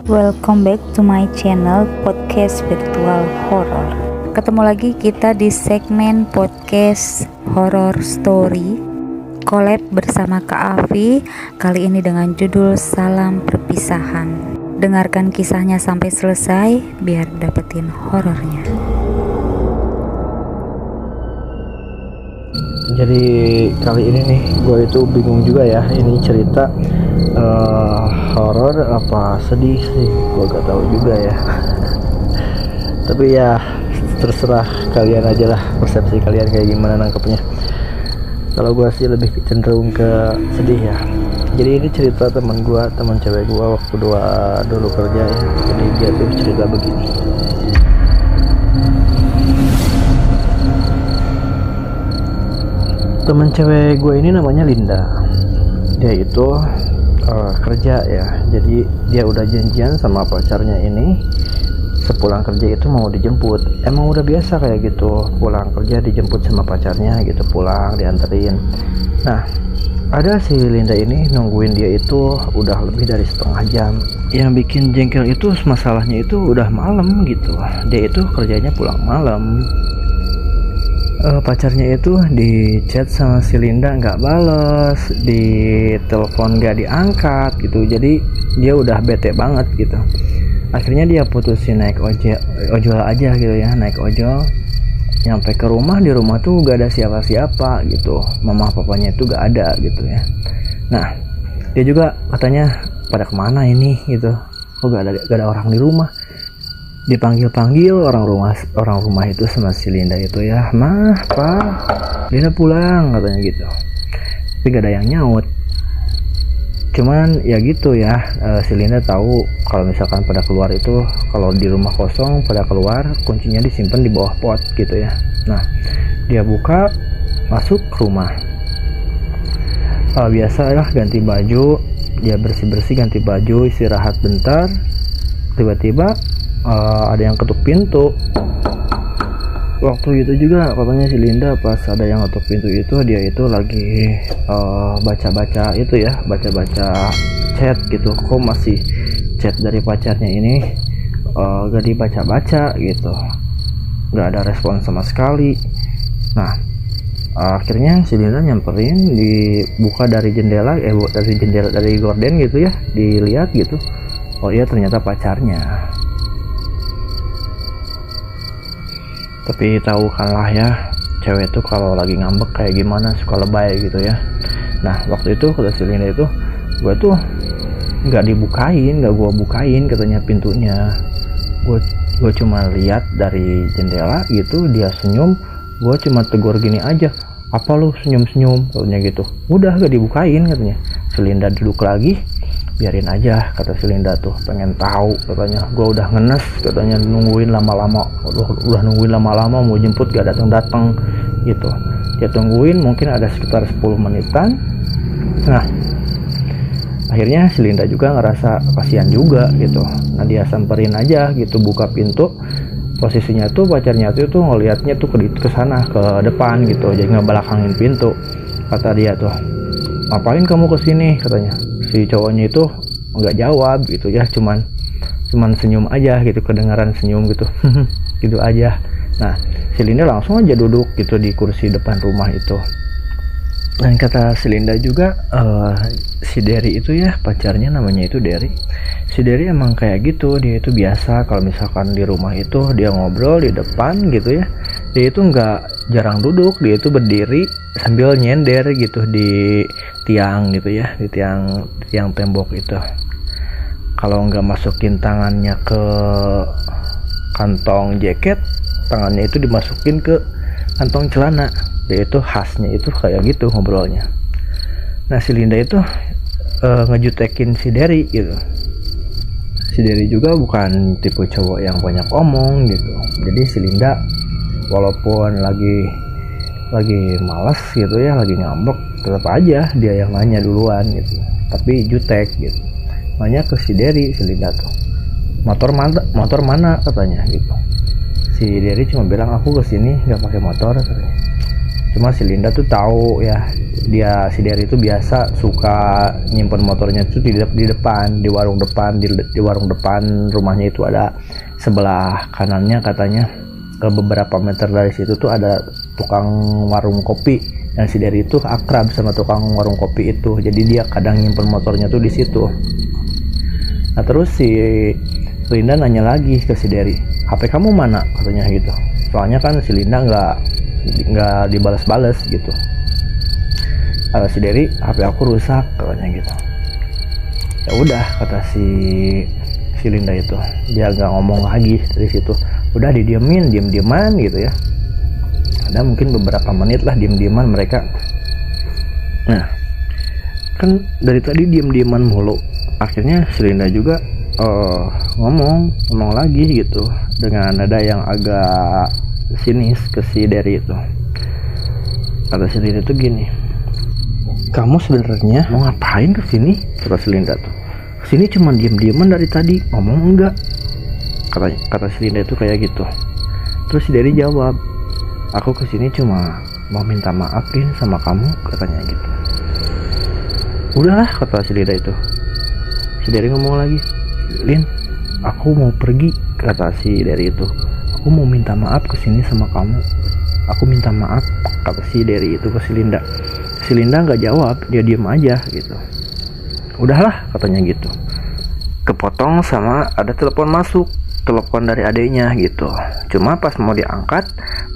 Welcome back to my channel Podcast Virtual Horror. Ketemu lagi kita di segmen podcast horror story collab bersama Kak Avi. Kali ini dengan judul Salam Perpisahan. Dengarkan kisahnya sampai selesai biar dapetin horornya. Jadi kali ini nih gue itu bingung juga ya, ini cerita horor apa sedih sih, gue gak tahu juga ya. Tapi ya terserah kalian aja lah, persepsi kalian kayak gimana nangkepnya. Kalau gue sih lebih cenderung ke sedih ya. Jadi ini cerita teman cewek gue waktu dulu kerja ya. Jadi dia tuh cerita begini. Teman cewek gue ini namanya Linda. Dia itu kerja ya. Jadi dia udah janjian sama pacarnya ini, sepulang kerja itu mau dijemput. Emang udah biasa kayak gitu, pulang kerja dijemput sama pacarnya gitu, pulang dianterin. Nah, ada si Linda ini nungguin dia itu udah lebih dari setengah jam. Yang bikin jengkel itu masalahnya itu udah malam gitu. Dia itu kerjanya pulang malam. Pacarnya itu di chat sama si Linda nggak bales, di telepon nggak diangkat gitu. Jadi dia udah bete banget gitu. Akhirnya dia putusin naik ojol aja gitu ya, naik ojol. Nyampe ke rumah, di rumah tuh gak ada siapa-siapa gitu. Mama papanya itu gak ada gitu ya. Nah, dia juga katanya pada kemana ini gitu. Kok gak ada orang di rumah. Dipanggil-panggil orang rumah itu sama si Linda itu ya, "Mah, Pa, Linda pulang," katanya gitu. Tapi gak ada yang nyaut. Cuman ya gitu ya, si Linda tahu kalau misalkan pada keluar itu, kalau di rumah kosong pada keluar, kuncinya disimpan di bawah pot gitu ya. Nah, dia buka, masuk ke rumah. Biasalah ganti baju, dia bersih-bersih ganti baju, istirahat bentar. Tiba-tiba ada yang ketuk pintu. Waktu itu juga katanya si Linda pas ada yang ketuk pintu itu, dia itu lagi baca-baca itu ya, baca-baca chat gitu. Kok masih chat dari pacarnya ini gak dibaca-baca gitu, gak ada respon sama sekali. Nah, akhirnya si Linda nyamperin, dibuka dari jendela, dari gorden gitu ya, dilihat gitu. Oh iya, ternyata pacarnya. Tapi tahu kan lah ya, cewek tuh kalau lagi ngambek kayak gimana, suka lebay gitu ya. Nah, waktu itu kata si Linda itu, gue tuh nggak gue bukain katanya pintunya. Gue cuma lihat dari jendela gitu, dia senyum. Gue cuma tegur gini aja, "Apa lu senyum-senyum?" katanya gitu. Udah gak dibukain katanya. Si Linda duduk lagi, biarin aja kata si Linda tuh, pengen tahu katanya. Gue udah ngenes katanya, nungguin lama-lama, udah nungguin lama-lama mau jemput gak datang gitu. Dia tungguin mungkin ada sekitar 10 menitan. Nah, akhirnya si Linda juga ngerasa kasihan juga gitu. Nah, dia samperin aja gitu, buka pintu. Posisinya tuh pacarnya tuh ngelihatnya tuh ke sana, ke depan gitu, jadi ngebelakangin pintu. Kata dia tuh, "Ngapain kamu kesini?" katanya. Si cowoknya itu nggak jawab gitu ya, cuman senyum aja gitu, kedengaran senyum gitu. Gitu aja. Nah, si Linda langsung aja duduk gitu di kursi depan rumah itu. Dan kata si Linda juga, si Derry itu ya, pacarnya namanya itu Derry. Si Derry emang kayak gitu, dia itu biasa kalau misalkan di rumah itu dia ngobrol di depan gitu ya. Dia itu nggak jarang duduk, dia itu berdiri sambil nyender gitu di tiang gitu ya, di tiang tembok itu. Kalau nggak masukin tangannya ke kantong jaket, tangannya itu dimasukin ke kantong celana. Dia itu khasnya itu kayak gitu ngobrolnya. Nah, si Linda itu ngejutekin si Derry gitu. Si Derry juga bukan tipe cowok yang banyak omong gitu. Jadi si Linda walaupun lagi malas gitu ya, lagi ngambek, tetap aja dia yang nanya duluan gitu. Tapi jutek gitu. Nanya ke si Derry, si Linda tuh, motor mana katanya gitu. Si Derry cuma bilang, "Aku kesini nggak pakai motor," katanya. Cuma si Linda tuh tahu ya, si Derry itu biasa suka nyimpen motornya tuh di depan, di warung depan, di warung depan rumahnya itu ada, sebelah kanannya katanya beberapa meter dari situ tuh ada tukang warung kopi, dan si Derry itu akrab sama tukang warung kopi itu, jadi dia kadang nyimpen motornya tuh di situ. Nah terus si Linda nanya lagi ke si Derry, HP kamu mana, katanya gitu. Soalnya kan si Linda nggak dibalas-balas gitu. Si Derry, HP aku rusak, katanya gitu. Ya udah, kata si Linda itu, dia nggak ngomong lagi dari situ. Udah didiemin, diem-dieman gitu ya. Ada mungkin beberapa menit lah diem-dieman mereka. Nah, kan dari tadi diem-dieman mulu. Akhirnya si Linda juga ngomong lagi gitu dengan nada yang agak sinis ke si Derry itu. Kata si Linda tuh gini, kamu sebenarnya mau ngapain kesini? Kata si Linda tuh, kesini cuma diem-dieman dari tadi, ngomong enggak? Kata si Linda itu kayak gitu. Terus si Derry jawab, aku kesini cuma mau minta maafin sama kamu, katanya gitu. Udahlah, kata si Linda itu. Si Derry ngomong lagi, Lin, aku mau pergi, kata si Derry itu. Aku mau minta maaf kesini sama kamu. Aku minta maaf, kata si Derry itu ke si Linda. Si Linda nggak jawab, dia diem aja gitu. Udahlah, katanya gitu. Kepotong sama ada telepon masuk, telepon dari adiknya gitu. Cuma pas mau diangkat,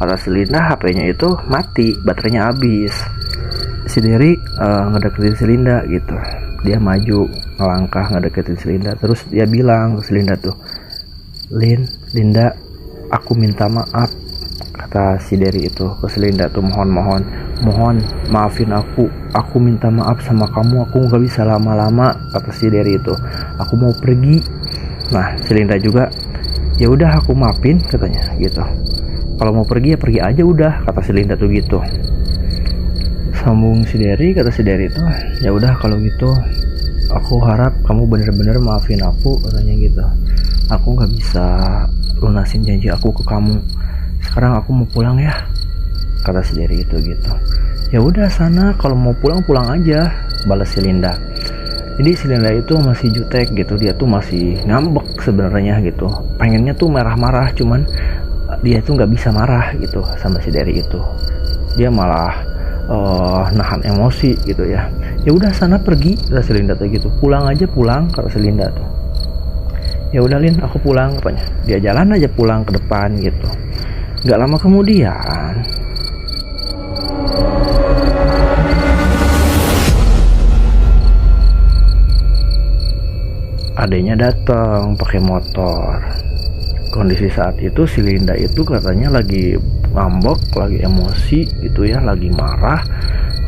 kata si Linda HP-nya itu mati, baterainya habis. Si Derry ngedeketin si Linda gitu. Dia maju ngelangkah ngedeketin si Linda. Terus dia bilang ke si Linda tuh, Linda, aku minta maaf, kata si Derry itu ke si Linda tuh. Mohon maafin aku minta maaf sama kamu, aku nggak bisa lama-lama, kata si Derry itu. Aku mau pergi. Nah si Linda juga, ya udah aku maafin, katanya gitu. Kalau mau pergi ya pergi aja udah, kata si Linda tuh gitu. Sambung si Derry, kata si Derry itu, ya udah kalau gitu aku harap kamu bener-bener maafin aku, katanya gitu. Aku nggak bisa lunasin janji aku ke kamu. Sekarang aku mau pulang ya, kata si Derry itu gitu. Ya udah sana, kalau mau pulang aja, balas si Linda. Jadi si Linda itu masih jutek gitu, dia tuh masih ngambek sebenarnya gitu. Pengennya tuh marah-marah, cuman dia tuh nggak bisa marah gitu sama si Derry itu. Dia malah nahan emosi gitu ya. Ya udah sana pergi, kata si Linda tuh gitu. Pulang aja, kata si Linda tuh. Ya udah Lin, aku pulang, katanya. Dia jalan aja pulang ke depan gitu. Gak lama kemudian adanya datang pakai motor. Kondisi saat itu si Linda itu katanya lagi ngambek, lagi emosi gitu ya, lagi marah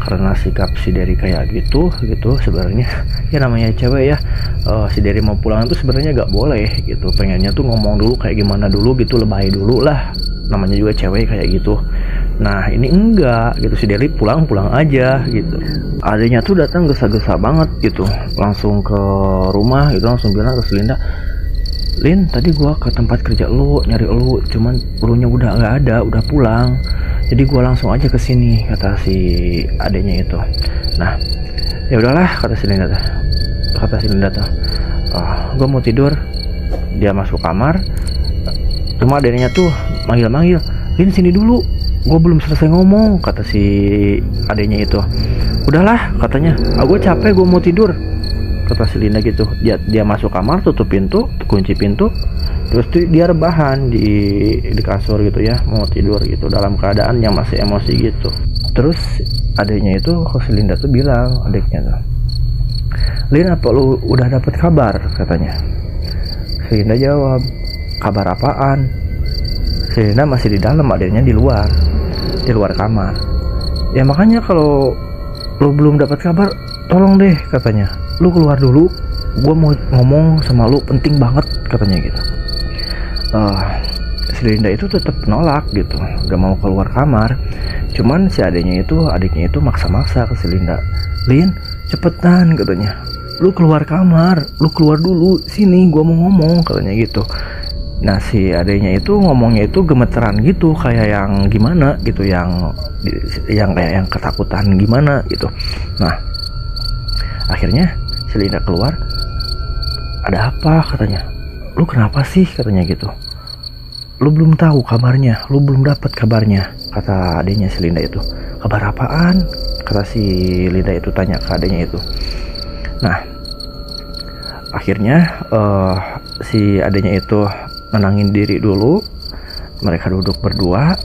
karena sikap si Derry kayak gitu sebenarnya. Ya namanya cewek ya, si Derry mau pulang itu sebenarnya gak boleh gitu, pengennya tuh ngomong dulu kayak gimana dulu gitu, lebay dulu lah, namanya juga cewek kayak gitu. Nah ini enggak gitu, si Derry pulang aja gitu. Adanya tuh datang gesa-gesa banget gitu, langsung ke rumah gitu, langsung bilang ke si Linda, Lin, tadi gua ke tempat kerja lu, nyari lu, cuman elunya udah nggak ada, udah pulang. Jadi gua langsung aja ke sini, kata si adenya itu. Nah, ya udahlah, kata si Linda tuh. Gua mau tidur. Dia masuk kamar. Cuma adenya tuh manggil, Lin sini dulu, gua belum selesai ngomong, kata si adenya itu. Udahlah, katanya. Gua capek, gua mau tidur, kata si Linda gitu. Dia masuk kamar, tutup pintu, kunci pintu, terus dia rebahan di kasur gitu ya, mau tidur gitu dalam keadaan yang masih emosi gitu. Terus adiknya itu si Linda tuh bilang, adiknya tuh, Lin, apa lu udah dapet kabar, katanya. Si Linda jawab, kabar apaan? Si Linda masih di dalam, adiknya di luar kamar. Ya makanya kalau lu belum dapat kabar, tolong deh, katanya, lu keluar dulu, gue mau ngomong sama lu, penting banget, katanya gitu. Si Linda itu tetap nolak gitu, gak mau keluar kamar. Cuman si adiknya itu maksa-maksa ke si Linda, Lin, cepetan, katanya, lu keluar kamar, lu keluar dulu, sini gue mau ngomong, katanya gitu. Nah si adenya itu ngomongnya itu gemeteran gitu, kayak yang gimana gitu, yang kayak yang ketakutan gimana gitu. Nah akhirnya si Linda keluar. Ada apa katanya, lu kenapa sih katanya gitu, lu belum tahu kabarnya, lu belum dapat kabarnya, kata adenya si Linda itu. Kabar apaan, kata si Linda itu tanya ke adenya itu. Nah akhirnya si adenya itu menangin diri dulu, mereka duduk berdua.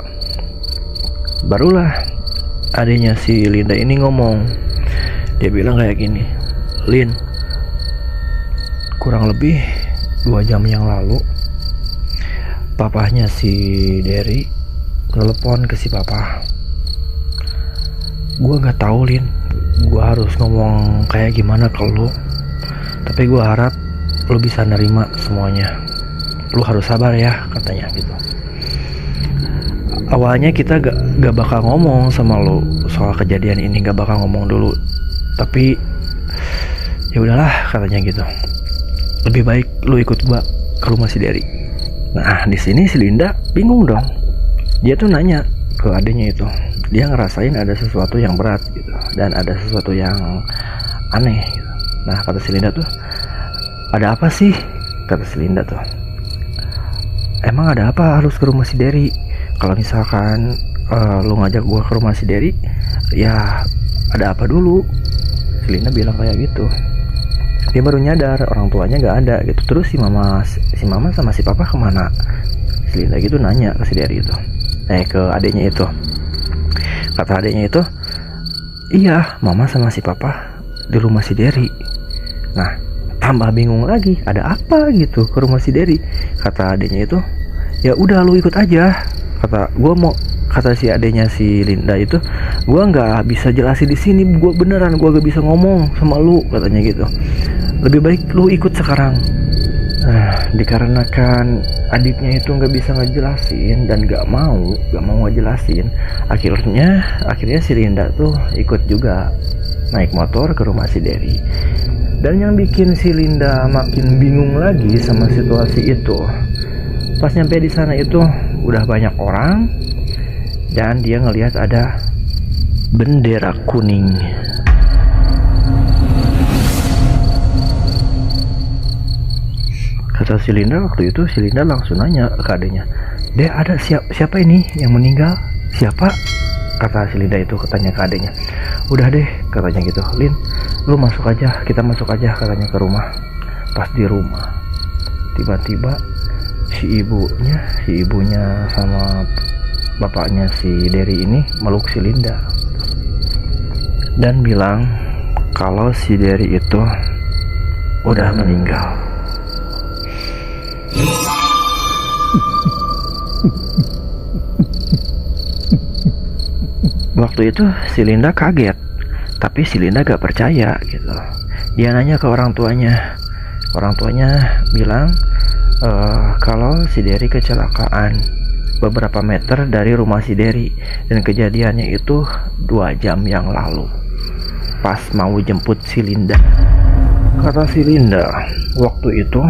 Barulah adenya si Linda ini ngomong. Dia bilang kayak gini, Lin, kurang lebih 2 jam yang lalu papahnya si Derry telepon ke si papa. Gua nggak tahu Lin, gua harus ngomong kayak gimana ke lu, tapi gua harap lu bisa nerima semuanya. Lu harus sabar ya katanya gitu. Awalnya kita gak bakal ngomong sama lu soal kejadian ini, gak bakal ngomong dulu, tapi ya udahlah katanya gitu. Lebih baik lu ikut gua ke rumah si Derry. Nah di sini si Linda bingung dong. Dia tuh nanya ke adenya itu, dia ngerasain ada sesuatu yang berat gitu, dan ada sesuatu yang aneh gitu. Nah kata si Linda tuh, ada apa sih, kata si Linda tuh. Emang ada apa harus ke rumah si Derry? Kalau misalkan lu ngajak gua ke rumah si Derry, ya ada apa dulu? Si Linda bilang kayak gitu. Dia baru nyadar orang tuanya nggak ada gitu. Terus si mama sama si papa kemana? Si Linda gitu nanya ke si Derry itu, ke adiknya itu. Kata adiknya itu, iya mama sama si papa di rumah si Derry. Nah tambah bingung lagi, ada apa gitu ke rumah si Derry. Kata adenya itu, ya udah lu ikut aja. Kata si adenya si Linda itu, gua nggak bisa jelasin di sini, gua beneran gua gak bisa ngomong sama lu, katanya gitu. Lebih baik lu ikut sekarang. Dikarenakan adiknya itu nggak bisa ngejelasin dan nggak mau ngejelasin, akhirnya si Linda tuh ikut juga naik motor ke rumah si Derry. Dan yang bikin si Linda makin bingung lagi sama situasi itu, pas nyampe di sana itu udah banyak orang dan dia ngelihat ada bendera kuning. Kata si Linda waktu itu, si Linda langsung nanya ke adanya, "Deh, ada siapa ini yang meninggal? Siapa?" Kata si Linda itu katanya ke adanya. Udah deh katanya gitu, Lin, lu masuk aja, kita masuk aja katanya ke rumah. Pas di rumah tiba-tiba si ibunya sama bapaknya si Derry ini meluk si Linda dan bilang kalau si Derry itu udah meninggal. Waktu itu si Linda kaget, tapi si Linda gak percaya gitu. Dia nanya ke orang tuanya bilang kalau si Derry kecelakaan beberapa meter dari rumah si Derry, dan kejadiannya itu 2 jam yang lalu pas mau jemput si Linda. Kata si Linda, waktu itu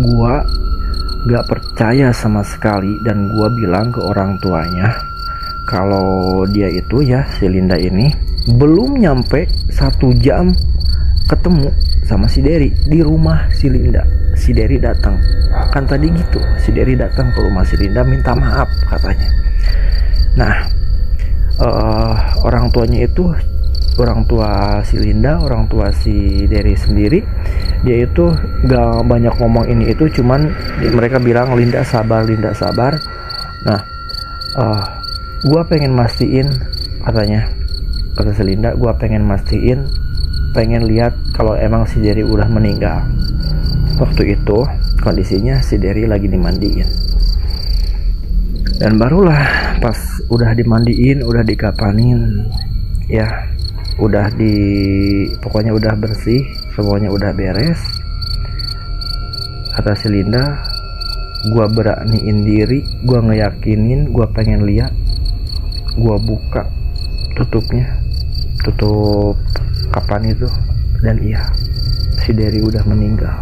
gua gak percaya sama sekali dan gua bilang ke orang tuanya kalau dia itu ya, si Linda ini belum nyampe 1 jam ketemu sama si Derry di rumah si Linda. Si Derry datang, kan tadi gitu, si Derry datang ke rumah si Linda minta maaf katanya. Nah orang tuanya itu, orang tua si Linda, orang tua si Derry sendiri, dia itu gak banyak ngomong ini itu, cuman mereka bilang Linda sabar. Nah gua pengen mastiin, katanya, kata si Linda, gua pengen lihat kalau emang si Derry udah meninggal. Waktu itu kondisinya si Derry lagi dimandiin, dan barulah pas udah dimandiin, udah dikapanin ya, pokoknya udah bersih, semuanya udah beres. Kata si Linda, gua beraniin diri, gua ngeyakinin, gua pengen lihat. Gua buka tutup kapan itu, dan iya, si Derry udah meninggal.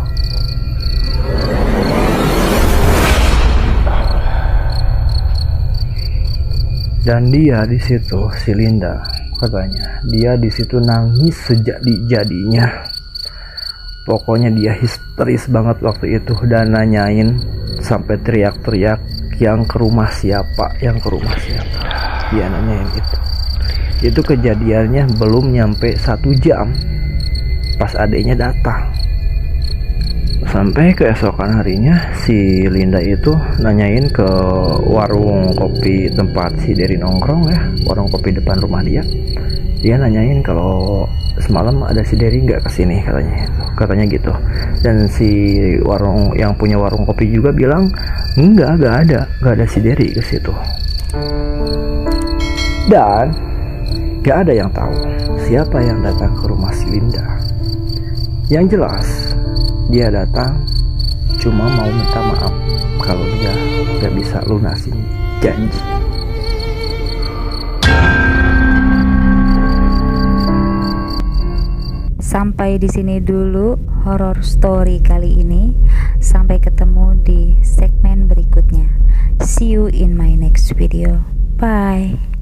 Dan dia di situ, si Linda katanya, dia di situ nangis sejadi-jadinya. Pokoknya dia histeris banget waktu itu dan nanyain sampai teriak-teriak, yang ke rumah siapa, yang ke rumah siapa. Dia nanyain itu. Itu kejadiannya belum nyampe 1 jam pas adeknya datang. Sampai keesokan harinya si Linda itu nanyain ke warung kopi tempat si Derry nongkrong ya, warung kopi depan rumah dia. Dia nanyain kalau semalam ada si Derry nggak kesini, katanya gitu. Dan si warung yang punya warung kopi juga bilang nggak ada si Derry ke situ. Dan nggak ada yang tahu siapa yang datang ke rumah si Linda. Yang jelas dia datang cuma mau minta maaf kalau dia gak bisa lunasin janji. Sampai di sini dulu horror story kali ini. Sampai ketemu di segmen berikutnya. See you in my next video. Bye.